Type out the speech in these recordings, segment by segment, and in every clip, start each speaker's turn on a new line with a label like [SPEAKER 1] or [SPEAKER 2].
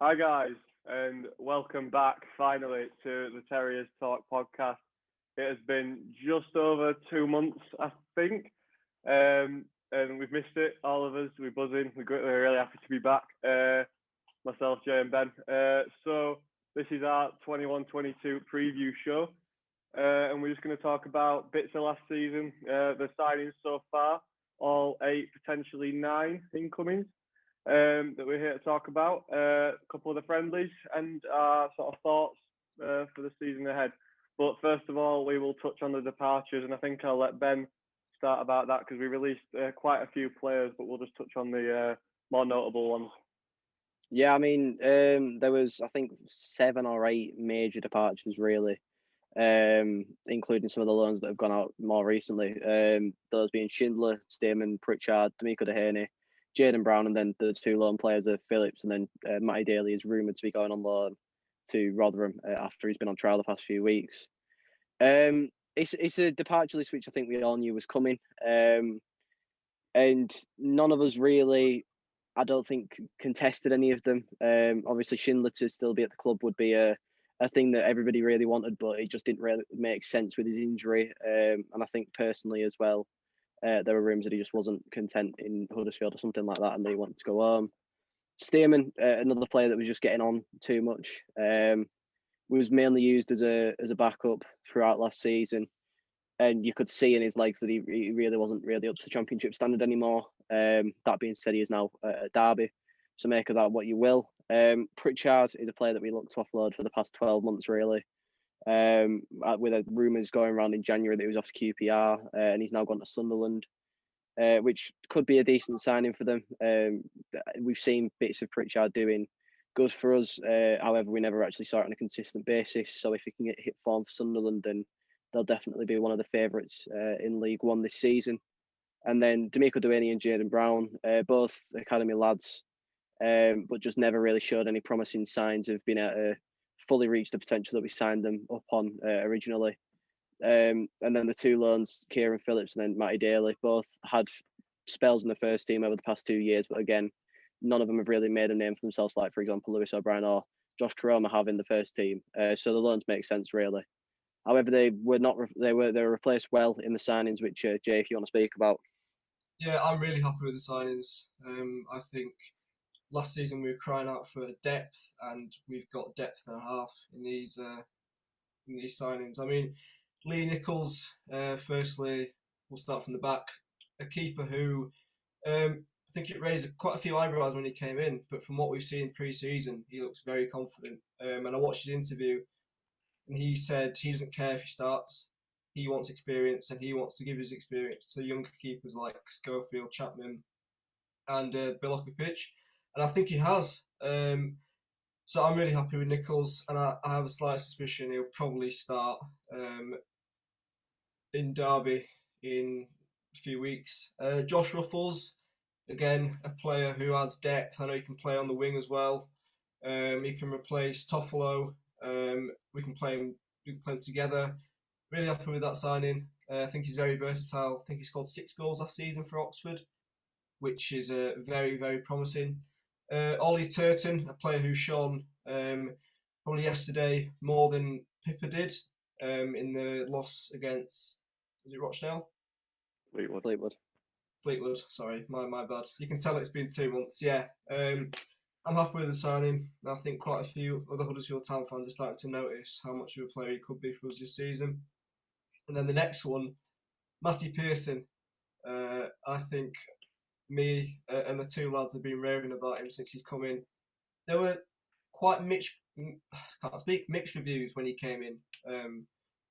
[SPEAKER 1] Hi guys, and welcome back finally to the Terriers Talk podcast. It has been just over 2 months, I think, and we've missed it. All of us, we're buzzing. We're really happy to be back. Myself, Jay, and Ben. So this is our 21-22 preview show, and we're just going to talk about bits of last season, the signings so far, all eight, potentially nine incomings that we're here to talk about, a couple of the friendlies, and our sort of thoughts for the season ahead. But first of all, we will touch on the departures, and I think I'll let Ben start about that because we released quite a few players, but we'll just touch on the more notable ones.
[SPEAKER 2] Yeah, there was, I think, 7 or 8 major departures, really, including some of the loans that have gone out more recently. Those being Schindler, Stearman, Pritchard, D'Amico Dehaney, Jaden Brown, and then the 2 loan players of Phillips, and then Matty Daly is rumoured to be going on loan to Rotherham after he's been on trial the past few weeks. It's a departure list which I think we all knew was coming, and none of us really, I don't think, contested any of them. Obviously, Schindler to still be at the club would be a thing that everybody really wanted, but it just didn't really make sense with his injury. And I think personally as well, there were rumours that he just wasn't content in Huddersfield or something like that, and that he wanted to go home. Stearman, another player that was just getting on too much, was mainly used as a backup throughout last season, and you could see in his legs that he really wasn't really up to Championship standard anymore. That being said, he is now at Derby, so make of that what you will. Pritchard is a player that we looked to offload for the past 12 months, really. With rumours going around in January that he was off to QPR, and he's now gone to Sunderland, which could be a decent signing for them. We've seen bits of Pritchard doing good for us. However, we never actually saw it on a consistent basis. So if he can hit form for Sunderland, then they'll definitely be one of the favourites in League One this season. And then D'Amico Dehaney and Jaden Brown, both academy lads, but just never really showed any promising signs of being able to fully reach the potential that we signed them up on originally. And then the 2 loans, Kieran Phillips and then Matty Daly, both had spells in the first team over the past 2 years, but again, none of them have really made a name for themselves, like, for example, Lewis O'Brien or Josh Caroma have in the first team. So the loans make sense, really. However, they were not. They were replaced well in the signings, which Jay, if you want to speak about.
[SPEAKER 3] Yeah, I'm really happy with the signings. I think last season we were crying out for depth, and we've got depth and a half in these signings. I mean, Lee Nichols. Firstly, we'll start from the back. A keeper who I think it raised quite a few eyebrows when he came in, but from what we've seen pre-season, he looks very confident. And I watched his interview, and he said he doesn't care if he starts. He wants experience, and he wants to give his experience to younger keepers like Schofield, Chapman, and Bill Pitch. And I think he has. So I'm really happy with Nichols, and I have a slight suspicion he'll probably start in Derby in a few weeks. Josh Ruffles, again, a player who adds depth. I know he can play on the wing as well. He can replace Toffolo. We can play him together. Really happy with that signing. I think he's very versatile. I think he scored 6 goals last season for Oxford, which is very, very promising. Ollie Turton, a player who shone probably yesterday more than Pippa did in the loss against, was it Rochdale? Fleetwood, sorry, my bad. You can tell it's been 2 months, yeah. I'm happy with the signing. I think quite a few other Huddersfield Town fans are starting to notice how much of a player he could be for us this season. And then the next one, Matty Pearson. I think me and the 2 lads have been raving about him since he's come in. There were quite mixed reviews when he came in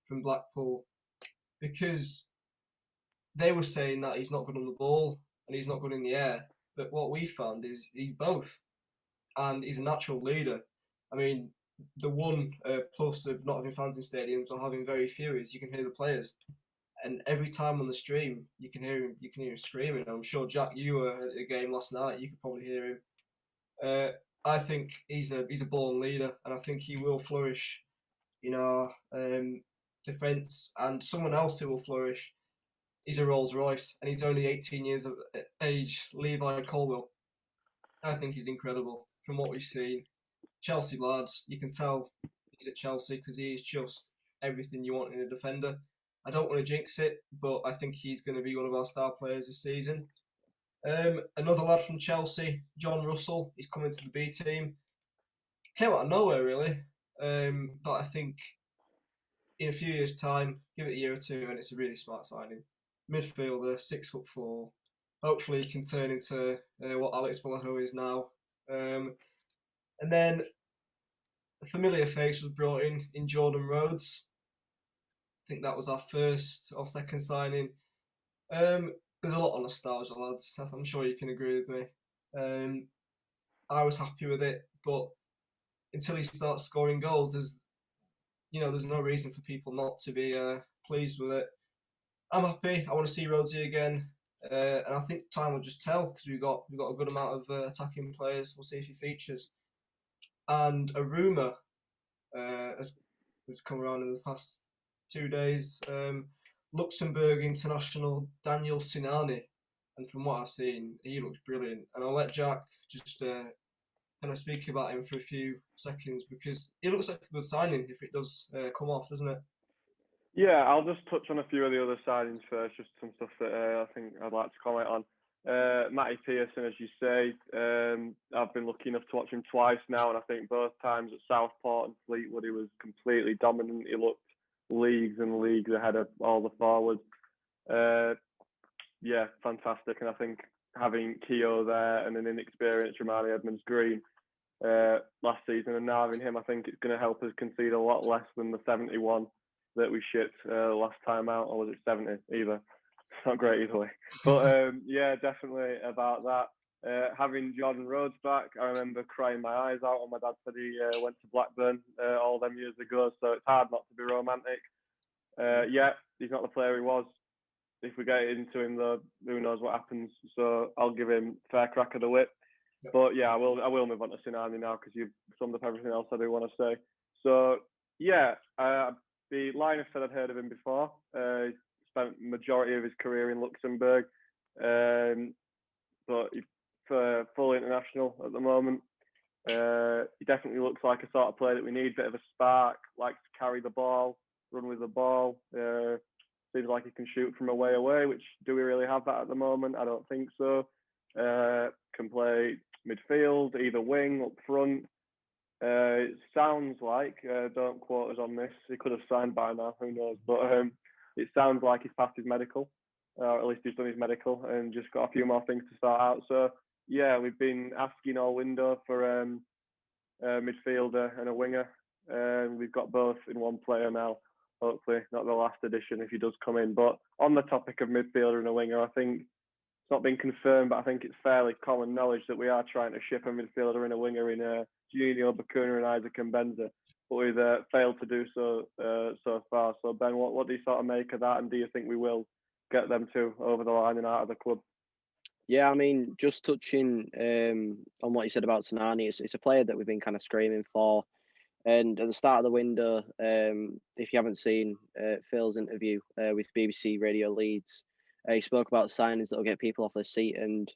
[SPEAKER 3] from Blackpool, because they were saying that he's not good on the ball and he's not good in the air. But what we found is he's both, and he's a natural leader. I mean, the one plus of not having fans in stadiums or having very few is you can hear the players. And every time on the stream, you can hear him screaming. I'm sure, Jack, you were at the game last night. You could probably hear him. I think he's a born leader, and I think he will flourish in our defence. And someone else who will flourish is a Rolls Royce, and he's only 18 years of age. Levi Colwell. I think he's incredible from what we've seen. Chelsea lad. You can tell he's at Chelsea because he's just everything you want in a defender. I don't want to jinx it, but I think he's going to be one of our star players this season. Another lad from Chelsea, John Russell, he's coming to the B team. Came out of nowhere, really. But I think in a few years' time, give it a year or two, and it's a really smart signing. Midfielder, 6'4". Hopefully, he can turn into what Alex Vallejo is now. And then a familiar face was brought in Jordan Rhodes. I think that was our first or second signing. There's a lot of nostalgia, lads. I'm sure you can agree with me. I was happy with it, but until he starts scoring goals, there's no reason for people not to be pleased with it. I'm happy. I want to see Rhodesy again, and I think time will just tell because we've got a good amount of attacking players. We'll see if he features. And a rumor has come around in the past 2 days. Luxembourg international Daniel Sinani, and from what I've seen, he looks brilliant. And I'll let Jack just kind of speak about him for a few seconds because he looks like a good signing if it does come off, doesn't it?
[SPEAKER 1] Yeah, I'll just touch on a few of the other signings first, just some stuff that I think I'd like to comment on. Matty Pearson, as you say, I've been lucky enough to watch him twice now, and I think both times at Southport and Fleetwood he was completely dominant. He looked leagues and leagues ahead of all the forwards. Yeah, fantastic. And I think having Keogh there and an inexperienced Romani Edmonds-Green last season, and now having him, I think it's going to help us concede a lot less than the 71 that we shipped last time out, or was it 70 either? It's not great either way. But yeah, definitely about that. Having Jordan Rhodes back, I remember crying my eyes out when my dad said he went to Blackburn all them years ago, so it's hard not to be romantic. Yeah, he's not the player he was. If we get into him though, who knows what happens. So I'll give him fair crack of the whip. Yep. But yeah, I will move on to Sinani now because you've summed up everything else I do want to say. So yeah, the Lioness said I'd heard of him before. He spent the majority of his career in Luxembourg, but he's full international at the moment. He definitely looks like a sort of player that we need. Bit of a spark, likes to carry the ball, run with the ball. Seems like he can shoot from away, which do we really have that at the moment? I don't think so. Can play midfield, either wing, up front. It sounds like, don't quote us on this, he could have signed by now, who knows, but it sounds like he's passed his medical, or at least he's done his medical and just got a few more things to start out. So yeah, we've been asking all window for a midfielder and a winger, and we've got both in one player now, hopefully not the last addition if he does come in. But on the topic of midfielder and a winger, I think it's not been confirmed, but I think it's fairly common knowledge that we are trying to ship a midfielder and a winger in Junior, Bacuna and Isaac and Benza, but we've failed to do so so far. So Ben, what do you sort of make of that, and do you think we will get them two over the line and out of the club?
[SPEAKER 2] Yeah, I mean, just touching on what you said about Sinani, it's a player that we've been kind of screaming for. And at the start of the window, if you haven't seen Phil's interview with BBC Radio Leeds, he spoke about signings that will get people off their seat. And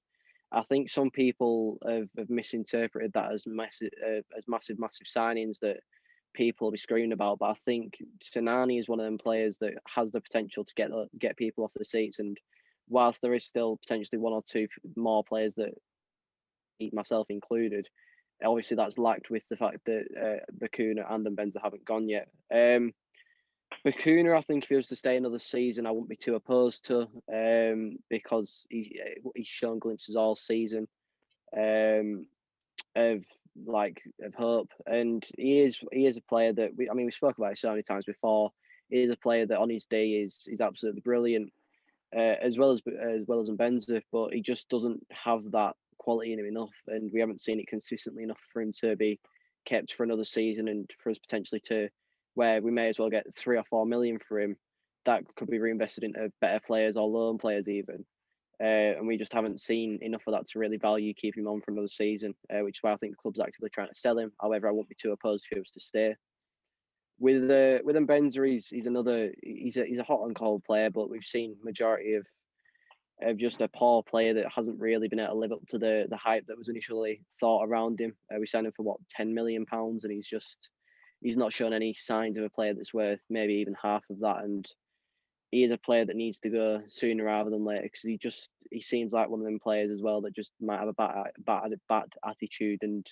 [SPEAKER 2] I think some people have misinterpreted that as massive signings that people will be screaming about. But I think Sinani is one of them players that has the potential to get people off the seats. And whilst there is still potentially one or two more players that, myself included, obviously that's lacked with the fact that Bacuna and Benza haven't gone yet. Bacuna, I think if he was to stay another season, I wouldn't be too opposed to, because he's shown glimpses all season of hope, and he is a player that we spoke about it so many times before. He is a player that on his day is absolutely brilliant, as well as Benza, but he just doesn't have that quality in him enough, and we haven't seen it consistently enough for him to be kept for another season, and for us potentially to where we may as well get 3 or 4 million for him that could be reinvested into better players or loan players even, and we just haven't seen enough of that to really value keeping him on for another season, which is why I think the club's actively trying to sell him. However, I won't be too opposed if he was to stay. With Benza, he's a hot and cold player, but we've seen majority of of just a poor player that hasn't really been able to live up to the hype that was initially thought around him. We signed him for what, £10 million, and he's not shown any signs of a player that's worth maybe even half of that. And he is a player that needs to go sooner rather than later, because he seems like one of them players as well that just might have a bad attitude. And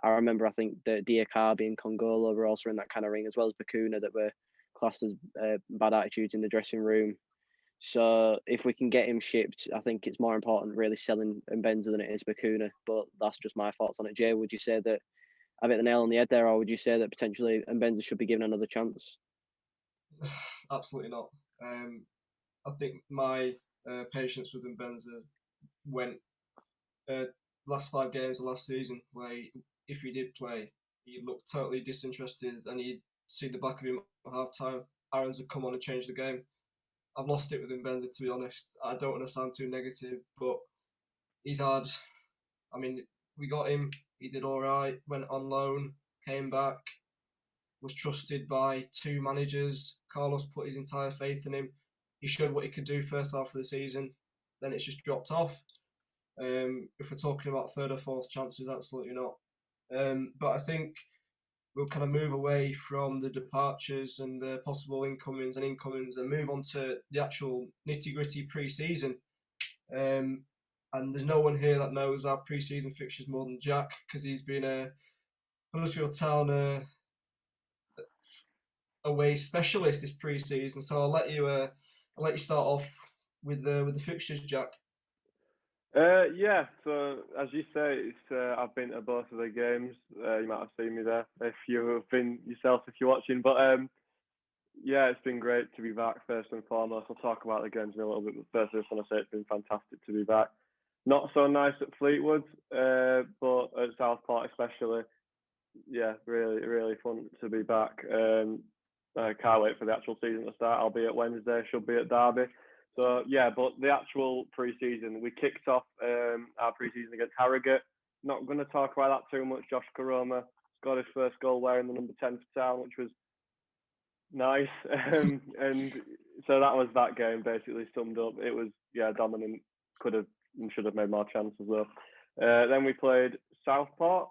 [SPEAKER 2] I remember, I think that Diakabi and Congolo were also in that kind of ring, as well as Bakuna, that were classed as bad attitudes in the dressing room. So if we can get him shipped, I think it's more important really selling Mbenza than it is Bakuna. But that's just my thoughts on it. Jay, would you say that I've hit the nail on the head there, or would you say that potentially Mbenza should be given another chance?
[SPEAKER 3] Absolutely not. I think my patience with Mbenza went last 5 games of last season, where if he did play, he looked totally disinterested, and you'd see the back of him at half time. Aaron's would come on and change the game. I've lost it with Mbenza, to be honest. I don't want to sound too negative, but he's hard. I mean, we got him. He did all right. Went on loan, came back, was trusted by 2 managers. Carlos put his entire faith in him. He showed what he could do first half of the season. Then it's just dropped off. If we're talking about third or fourth chances, absolutely not. But I think we'll kind of move away from the departures and the possible incomings and move on to the actual nitty-gritty pre-season. And there's no one here that knows our pre-season fixtures more than Jack, because he's been a Huddersfield Town away specialist this pre-season. So I'll let you start off with the fixtures, Jack.
[SPEAKER 1] Yeah, so as you say, I've been to both of the games. You might have seen me there if you have been yourself, if you're watching. But yeah, it's been great to be back, first and foremost. I'll talk about the games in a little bit, but first I just want to say it's been fantastic to be back. Not so nice at Fleetwood, but at Southport especially. Yeah, really, really fun to be back. I can't wait for the actual season to start. I'll be at Wednesday, should be at Derby. So yeah, but the actual pre-season, we kicked off our pre-season against Harrogate. Not going to talk about that too much. Josh Karoma scored his first goal wearing the number 10 for Town, which was nice. And so that was that game basically summed up. It was, yeah, dominant. Could have and should have made more chances though. Then we played Southport,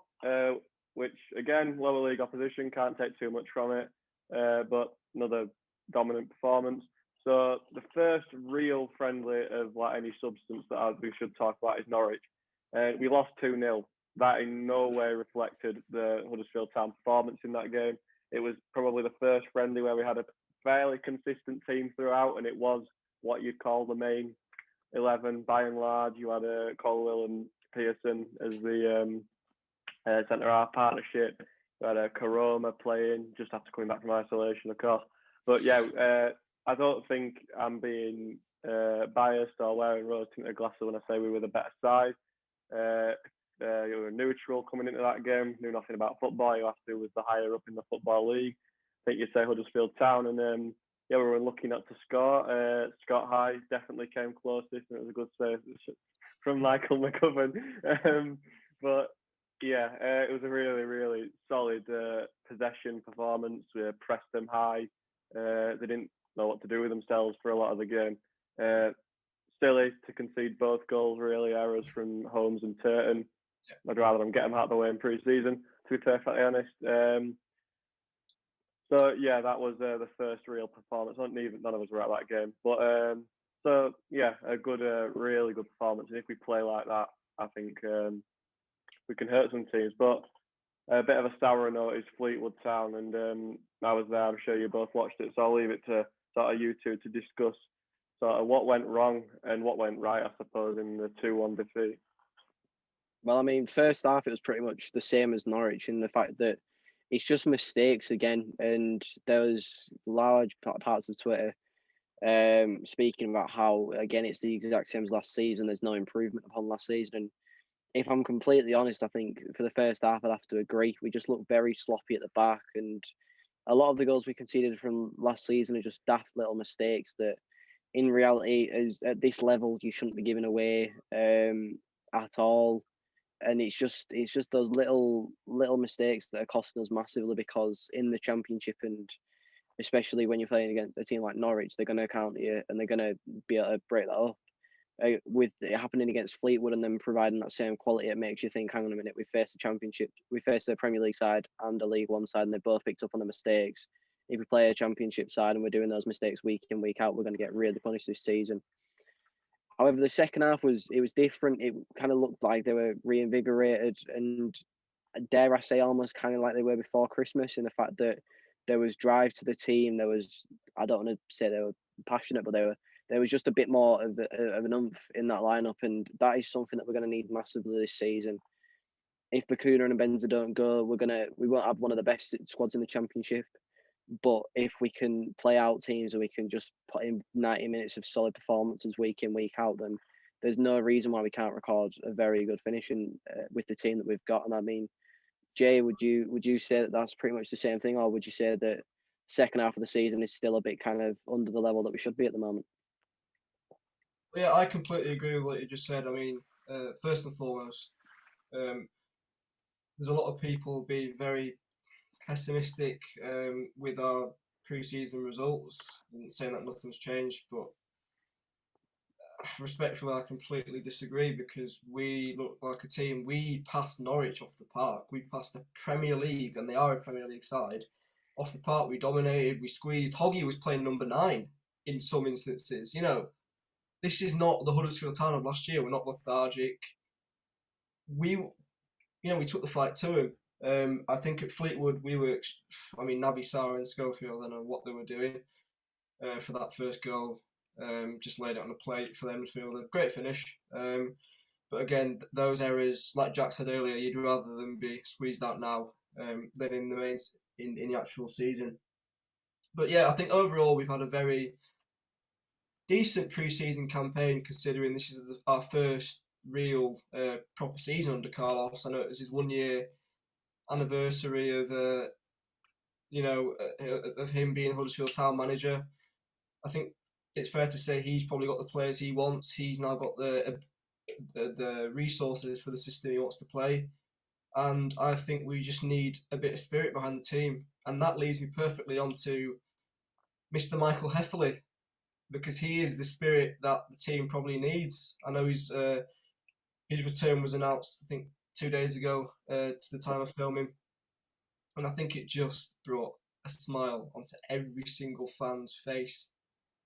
[SPEAKER 1] which again, lower league opposition, can't take too much from it, but another dominant performance. So the first real friendly of like any substance that we should talk about is Norwich. We lost 2-0. That in no way reflected the Huddersfield Town performance in that game. It was probably the first friendly where we had a fairly consistent team throughout, and it was what you'd call the main 11 by and large. You had Colwell and Pearson as the centre-half partnership. You had Karoma playing just after coming back from isolation, of course. But yeah, I don't think I'm being biased or wearing rose-tinted glasses when I say we were the better side. You were neutral coming into that game, knew nothing about football. You have to was the higher up in the Football League. I think you'd say Huddersfield Town, and yeah, we were looking at to score. Scott High definitely came closest, and it was a good save from Michael McGovern. But yeah, it was a really, really solid possession performance. We pressed them high. They didn't know what to do with themselves for a lot of the game. Silly to concede both goals, really, errors from Holmes and Turton. I'd rather them get them out of the way in pre-season, to be perfectly honest. So yeah, that was the first real performance. None of us were at that game, but so yeah, a good, really good performance. And if we play like that, I think we can hurt some teams. But a bit of a sour note is Fleetwood Town, and I was there. I'm sure you both watched it, so I'll leave it to sort of you two to discuss sort of what went wrong and what went right, I suppose, in the 2-1 defeat.
[SPEAKER 2] Well, I mean, first half it was pretty much the same as Norwich in the fact that it's just mistakes again, and there was large parts of Twitter speaking about how again it's the exact same as last season. There's no improvement upon last season, and if I'm completely honest, I think for the first half I'd have to agree. We just looked very sloppy at the back, and a lot of the goals we conceded from last season are just daft little mistakes that, in reality, is at this level you shouldn't be giving away at all. And it's just those little mistakes that are costing us massively, because in the Championship, and especially when you're playing against a team like Norwich, they're going to counter you and they're going to be able to break that up. with it happening against Fleetwood and then providing that same quality, it makes you think, hang on a minute, we faced the Championship, we faced the Premier League side and the League One side, and they both picked up on the mistakes. If we play a Championship side and we're doing those mistakes week in, week out, we're going to get really punished this season. However, the second half was different. It kind of looked like they were reinvigorated and, dare I say, almost kind of like they were before Christmas, in the fact that there was drive to the team. There was, I don't want to say they were passionate, but there was just a bit more of an oomph in that lineup, and that is something that we're going to need massively this season. If Bakuna and Benza don't go, we won't have one of the best squads in the Championship. But if we can play out teams and we can just put in 90 minutes of solid performances week in, week out, then there's no reason why we can't record a very good finish with the team that we've got. And I mean, Jay, would you say that that's pretty much the same thing, or would you say that second half of the season is still a bit kind of under the level that we should be at the moment?
[SPEAKER 3] Yeah, I completely agree with what you just said. I mean, first and foremost, there's a lot of people being very pessimistic with our pre-season results. I'm saying that nothing's changed, but respectfully, I completely disagree, because we look like a team. We passed Norwich off the park. We passed the Premier League, and they are a Premier League side, off the park. We dominated. We squeezed. Hoggy was playing number 9 in some instances. You know, this is not the Huddersfield Town of last year. We're not lethargic. We took the fight to him. I think at Fleetwood Naby Sarr and Schofield, I don't know what they were doing for that first goal. Just laid it on the plate for them to feel a great finish. But again, those errors, like Jack said earlier, you'd rather them be squeezed out now than in the actual season. But yeah, I think overall we've had a very decent pre-season campaign, considering this is our first real proper season under Carlos. I know it was his 1 year anniversary of of him being Huddersfield Town manager. I think it's fair to say he's probably got the players he wants. He's now got the resources for the system he wants to play, and I think we just need a bit of spirit behind the team, and that leads me perfectly on to Mr. Micheal Hefele, because he is the spirit that the team probably needs. I know his return was announced, I think, 2 days ago to the time of filming, and I think it just brought a smile onto every single fan's face,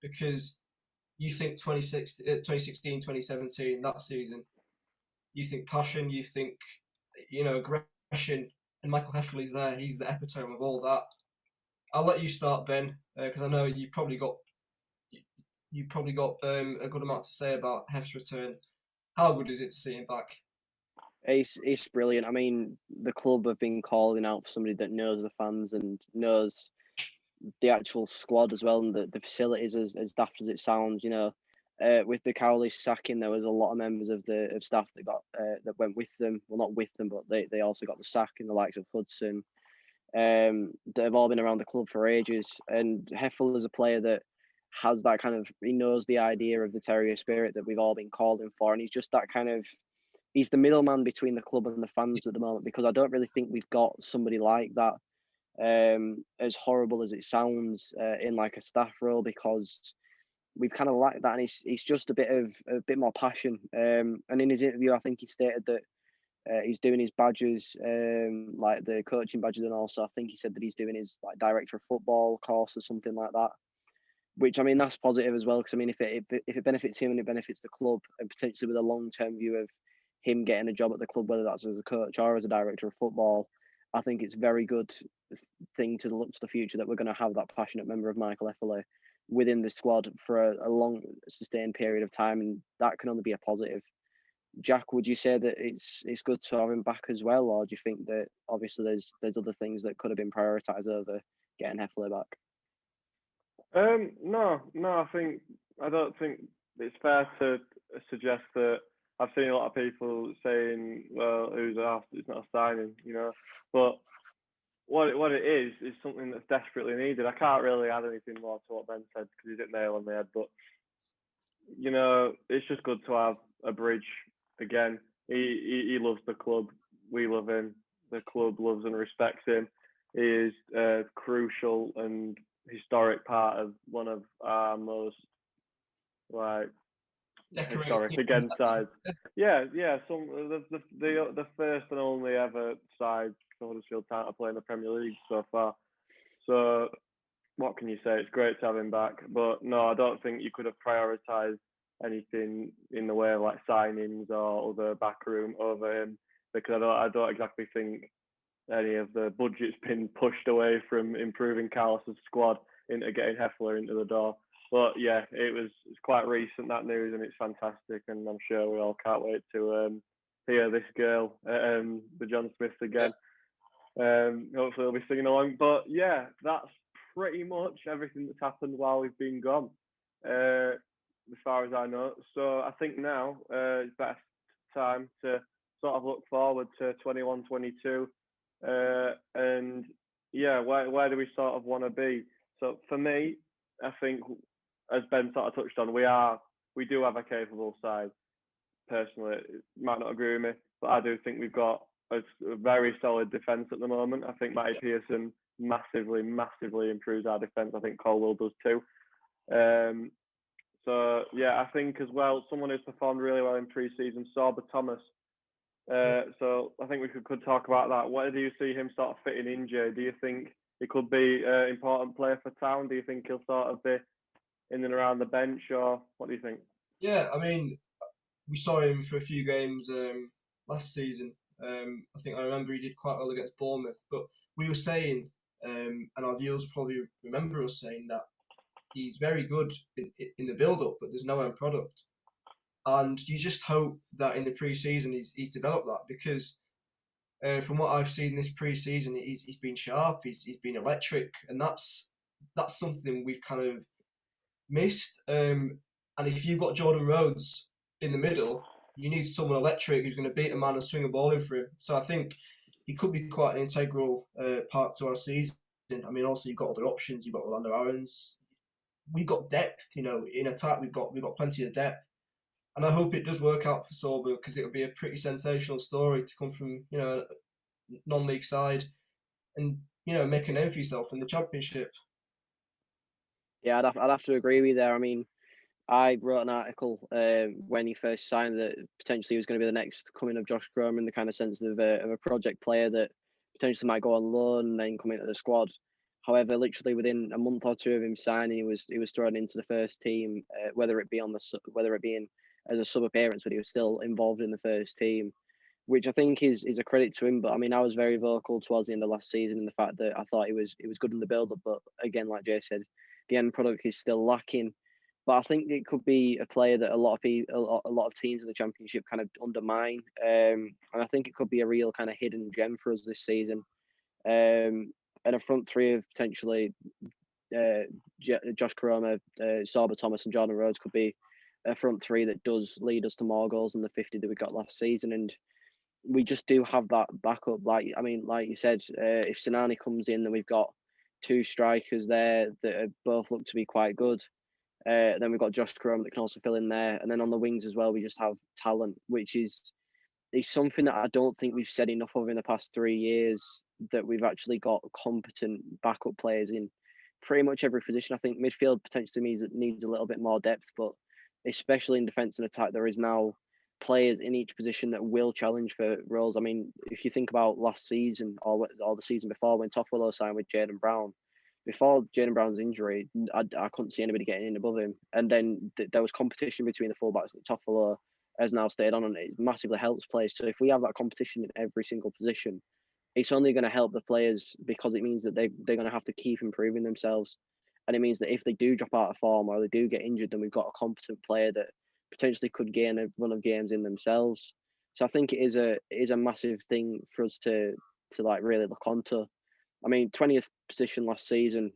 [SPEAKER 3] because you think 2016, 2017, that season, you think passion, you think aggression, and Micheal Hefele's there. He's the epitome of all that. I'll let you start, Ben, because I know you probably got a good amount to say about Hef's return. How good is it to see him back?
[SPEAKER 2] It's brilliant. I mean, the club have been calling out for somebody that knows the fans and knows the actual squad as well, and the facilities, as daft as it sounds. With the Cowley sacking, there was a lot of members of staff that got that went with them. Well, not with them, but they also got the sack, in the likes of Hudson, that have all been around the club for ages. And Hefele is a player that has that kind of, he knows the idea of the Terrier spirit that we've all been calling for, and he's just that kind of, he's the middleman between the club and the fans at the moment, because I don't really think we've got somebody like that, as horrible as it sounds, in like a staff role, because we've kind of lacked that, and he's just a bit more passion. And in his interview, I think he stated that he's doing his badges, like the coaching badges, and also I think he said that he's doing his like director of football course or something like that. Which, I mean, that's positive as well, because I mean, if it benefits him and it benefits the club, and potentially with a long-term view of him getting a job at the club, whether that's as a coach or as a director of football, I think it's a very good thing to look to the future that we're going to have that passionate member of Micheal Hefele within the squad for a long, sustained period of time, and that can only be a positive. Jack, would you say that it's good to have him back as well, or do you think that obviously there's other things that could have been prioritised over getting Hefele back?
[SPEAKER 1] No, I don't think it's fair to suggest that. I've seen a lot of people saying, "Well, who's asked? It's not a signing," But what it is something that's desperately needed. I can't really add anything more to what Ben said because he hit nail on the head. But it's just good to have a bridge again. He loves the club. We love him. The club loves and respects him. He is a crucial and historic part of one of our most
[SPEAKER 3] Decorated
[SPEAKER 1] again sides. Yeah. Some the first and only ever side for Huddersfield Town to play in the Premier League so far. So what can you say? It's great to have him back, but no, I don't think you could have prioritised anything in the way of like signings or other backroom over him, because I don't exactly think any of the budget's been pushed away from improving Carlos's squad into getting Hefele into the door. But yeah, it's quite recent, that news, and it's fantastic, and I'm sure we all can't wait to hear this girl, the John Smiths again. Hopefully they'll be singing along. But yeah, that's pretty much everything that's happened while we've been gone, as far as I know. So I think now it's best time to sort of look forward to 21-22. And yeah, where do we sort of want to be? So for me, I think, as Ben sort of touched on, we do have a capable side. Personally, you might not agree with me, but I do think we've got a very solid defence at the moment. I think Matty Pearson massively improves our defence. I think Colwell does too. So yeah, I think as well, someone who's performed really well in pre-season, Sorba Thomas. So I think we could talk about that. Where do you see him sort of fitting in, Jay? Do you think he could be an important player for Town? Do you think he'll sort of be in and around the bench, or what do you think?
[SPEAKER 3] Yeah, I mean, we saw him for a few games last season. I think I remember he did quite well against Bournemouth, but we were saying, and our viewers probably remember us saying that he's very good in the build-up, but there's no end product. And you just hope that in the pre-season he's developed that, because from what I've seen this pre-season, he's been sharp, he's been electric, and that's something we've kind of missed. And if you've got Jordan Rhodes in the middle, you need someone electric who's going to beat a man and swing a ball in for him. So I think he could be quite an integral part to our season. I mean, also you've got other options. You've got Orlando Aarons. We've got depth, in attack. We've got plenty of depth, and I hope it does work out for Sorba, because it would be a pretty sensational story to come from a non-league side and make a name for yourself in the Championship.
[SPEAKER 2] Yeah, I'd have to agree with you there. I mean, I wrote an article when he first signed that potentially he was going to be the next coming of Josh Gromer, in the kind of sense of a project player that potentially might go on loan and then come into the squad. However, literally within a month or two of him signing, he was thrown into the first team, whether it be in as a sub appearance, but he was still involved in the first team, which I think is a credit to him. But I mean, I was very vocal towards the end of last season in the fact that I thought he was good in the build up, but again, like Jay said, the end product is still lacking. But I think it could be a player that a lot of teams in the Championship kind of undermine, and I think it could be a real kind of hidden gem for us this season. And a front three of potentially Josh Coroma, Sorba Thomas, and Jordan Rhodes could be a front three that does lead us to more goals than the 50 that we got last season. And we just do have that backup. Like you said, if Sinani comes in, then we've got two strikers there that both look to be quite good. Then we've got Josh Coroma that can also fill in there. And then on the wings as well, we just have talent, which is something that I don't think we've said enough of in the past 3 years, that we've actually got competent backup players in pretty much every position. I think midfield potentially needs a little bit more depth, but especially in defence and attack, there is now players in each position that will challenge for roles. I mean, if you think about last season or the season before, when Toffolo signed with Jayden Brown, before Jayden Brown's injury, I couldn't see anybody getting in above him. And then there was competition between the fullbacks. Toffolo has now stayed on, and it massively helps players. So if we have that competition in every single position, it's only going to help the players, because it means that they're going to have to keep improving themselves. And it means that if they do drop out of form or they do get injured, then we've got a competent player that potentially could gain a run of games in themselves. So I think it is a massive thing for us to like really look onto. I mean, 20th position last season.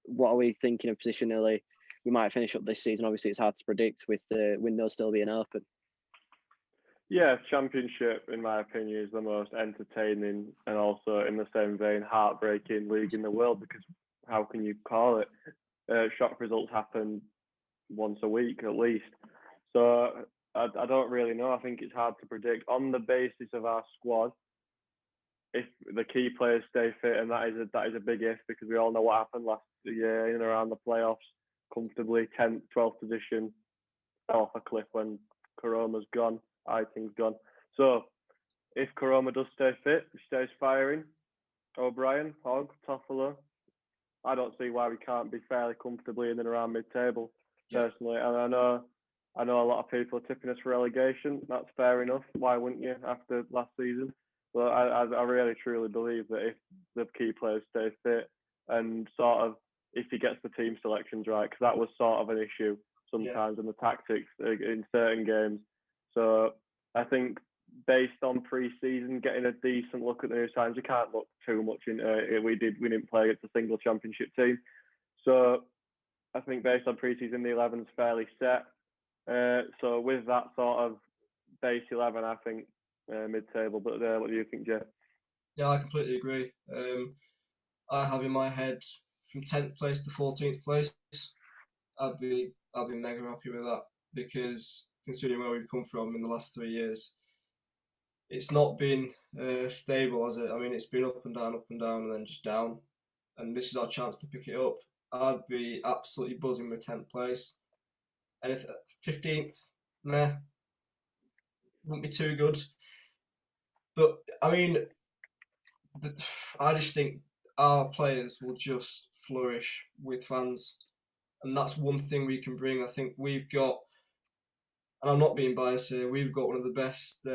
[SPEAKER 2] What are we thinking of positionally? We might finish up this season. Obviously, it's hard to predict with the window still being open.
[SPEAKER 1] Yeah, Championship, in my opinion, is the most entertaining and also, in the same vein, heartbreaking league in the world, because how can you call it? Shock results happen once a week at least. So I don't really know. I think it's hard to predict on the basis of our squad. If the key players stay fit, and that is a big if, because we all know what happened last year in and around the playoffs, comfortably 10th, 12th position. off a cliff when Karoma's gone, Aiting's gone. So if Karoma does stay fit, stays firing, O'Brien, Hogg, Toffolo, I don't see why we can't be fairly comfortably in and around mid-table, personally. And I know a lot of people are tipping us for relegation. That's fair enough. Why wouldn't you after last season? But I really truly believe that if the key players stay fit and sort of if he gets the team selections right, because that was sort of an issue sometimes in the tactics in certain games. So I think based on pre-season, getting a decent look at the new signs, we can't look too much into. We didn't play against a single championship team, so I think based on pre-season, the 11's fairly set. So with that sort of base 11, I think mid-table. But what do you think, Jeff?
[SPEAKER 3] Yeah, I completely agree. I have in my head from 10th place to 14th place. I'd be mega happy with that because considering where we've come from in the last 3 years, it's not been stable, has it? I mean, it's been up and down, and then just down. And this is our chance to pick it up. I'd be absolutely buzzing with 10th place. And if 15th, meh, wouldn't be too good. But, I mean, I just think our players will just flourish with fans. And that's one thing we can bring. I think we've got, and I'm not being biased here, we've got one of the best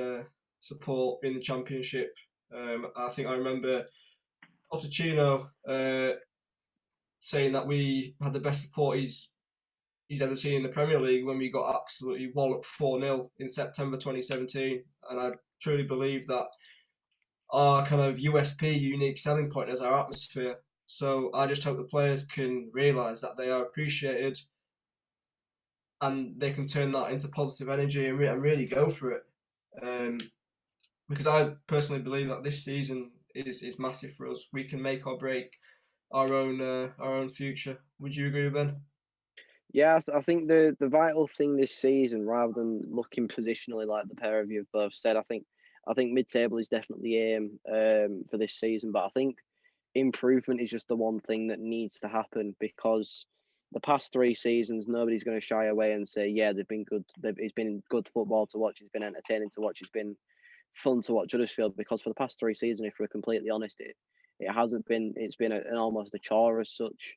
[SPEAKER 3] support in the championship. I think I remember Pochettino saying that we had the best support he's ever seen in the Premier League when we got absolutely walloped 4-0 in September 2017. And I truly believe that our kind of USP, unique selling point, is our atmosphere. So I just hope the players can realise that they are appreciated and they can turn that into positive energy and really go for it. Because I personally believe that this season is massive for us. We can make or break our own future. Would you agree, Ben?
[SPEAKER 2] Yeah, I think the vital thing this season, rather than looking positionally like the pair of you have both said, I think mid-table is definitely aim for this season. But I think improvement is just the one thing that needs to happen because the past 3 seasons, nobody's going to shy away and say, yeah, they've been good. It's been good football to watch. It's been entertaining to watch. It's been fun to watch Huddersfield because for the past 3 seasons, if we're completely honest, it hasn't been. It's been an almost a chore as such.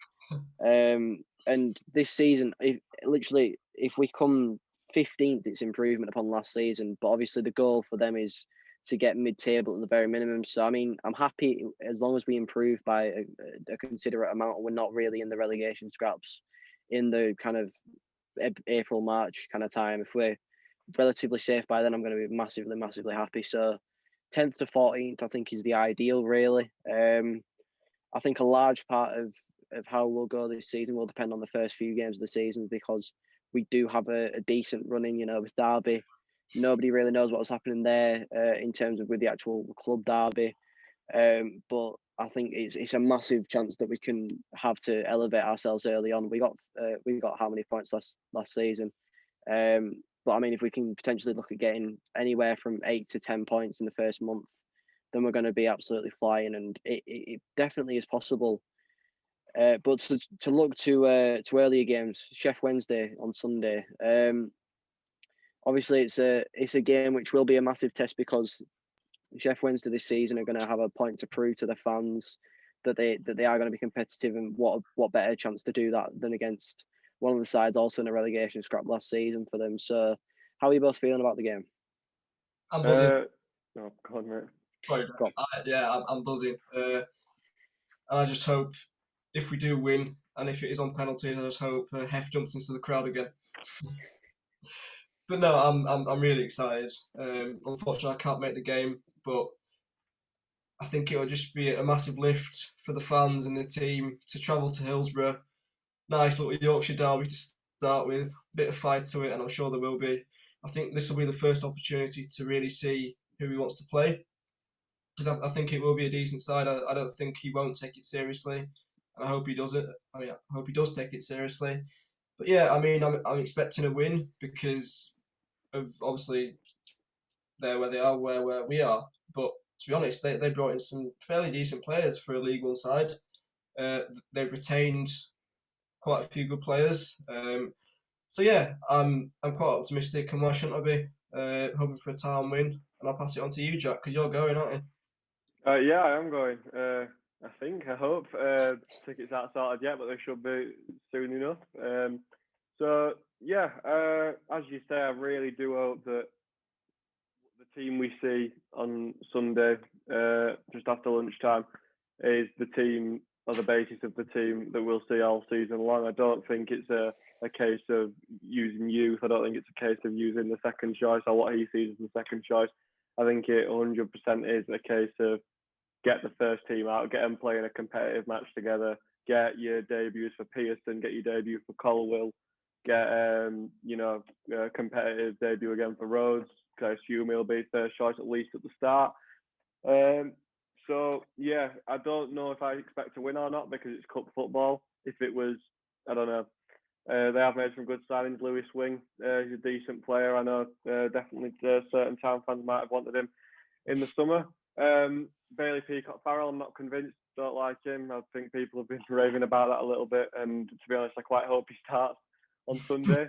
[SPEAKER 2] And this season, if we come 15th, it's improvement upon last season. But obviously, the goal for them is to get mid-table at the very minimum. So I mean, I'm happy as long as we improve by a considerate amount. We're not really in the relegation scraps in the kind of April, March kind of time. If we're relatively safe by then, I'm going to be massively, massively happy. So 10th to 14th, I think, is the ideal, really. I think a large part of how we'll go this season will depend on the first few games of the season because we do have a decent running, with Derby. Nobody really knows what's happening there in terms of with the actual club Derby. But I think it's a massive chance that we can have to elevate ourselves early on. We got how many points last season? But I mean, if we can potentially look at getting anywhere from 8 to 10 points in the first month, then we're going to be absolutely flying, and it definitely is possible. But to look to earlier games, Sheffield Wednesday on Sunday. Obviously, it's a game which will be a massive test because Sheffield Wednesday this season are going to have a point to prove to the fans that they are going to be competitive, and what better chance to do that than against one of the sides also in a relegation scrap last season for them. So, how are you both feeling about the game?
[SPEAKER 3] I'm buzzing.
[SPEAKER 1] No, go on, mate.
[SPEAKER 3] Sorry, I'm buzzing. And I just hope if we do win, and if it is on penalties, I just hope Hef jumps into the crowd again. But no, I'm really excited. Unfortunately, I can't make the game, but I think it'll just be a massive lift for the fans and the team to travel to Hillsborough. Nice little Yorkshire derby to start with, bit of fight to it, and I'm sure there will be. I think this will be the first opportunity to really see who he wants to play, because I think it will be a decent side. I don't think he won't take it seriously, and I hope he does it. I hope he does take it seriously. But yeah, I mean, I'm expecting a win because of obviously they're where they are, where we are. But to be honest, they brought in some fairly decent players for a League One side. They've retained quite a few good players. So yeah, I'm quite optimistic, and why shouldn't I be? Hoping for a town win, and I'll pass it on to you, Jack, because you're going, aren't you?
[SPEAKER 1] Yeah, I am going. I think, I hope. Tickets aren't sorted yet, but they should be soon enough. So yeah, as you say, I really do hope that the team we see on Sunday, just after lunchtime, is the team or the basis of the team that we'll see all season long. I don't think it's a case of using youth. I don't think it's a case of using the second choice or what he sees as the second choice. I think it 100% is a case of get the first team out, get them playing a competitive match together, get your debuts for Pearson, get your debut for Colwell, get a competitive debut again for Rhodes. I assume he'll be first choice at least at the start. So yeah, I don't know if I expect to win or not because it's cup football. If it was, I don't know. They have made some good signings. Lewis Wing, he's a decent player. I know definitely certain town fans might have wanted him in the summer. Bailey Peacock Farrell, I'm not convinced. Don't like him. I think people have been raving about that a little bit, and to be honest, I quite hope he starts on Sunday,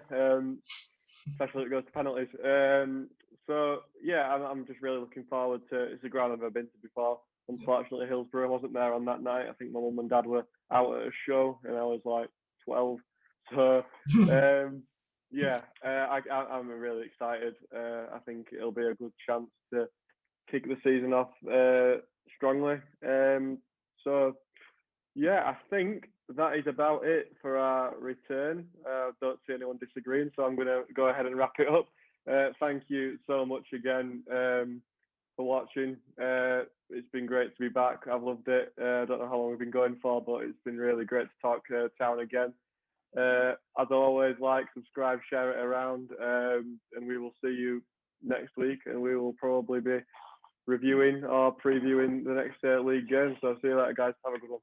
[SPEAKER 1] especially if it goes to penalties. So yeah, I'm just really looking forward to. It's a ground I've never been to before. Unfortunately, Hillsborough wasn't there on that night. I think my mum and dad were out at a show, and I was like 12. So yeah, I'm really excited. I think it'll be a good chance to kick the season off strongly. So yeah, I think that is about it for our return. Don't see anyone disagreeing, so I'm going to go ahead and wrap it up. Thank you so much again for watching. It's been great to be back. I've loved it. I don't know how long we've been going for, but it's been really great to talk town again. As always, like, subscribe, share it around, and we will see you next week. And we will probably be reviewing or previewing the next league game. So see you later, guys. Have a good one.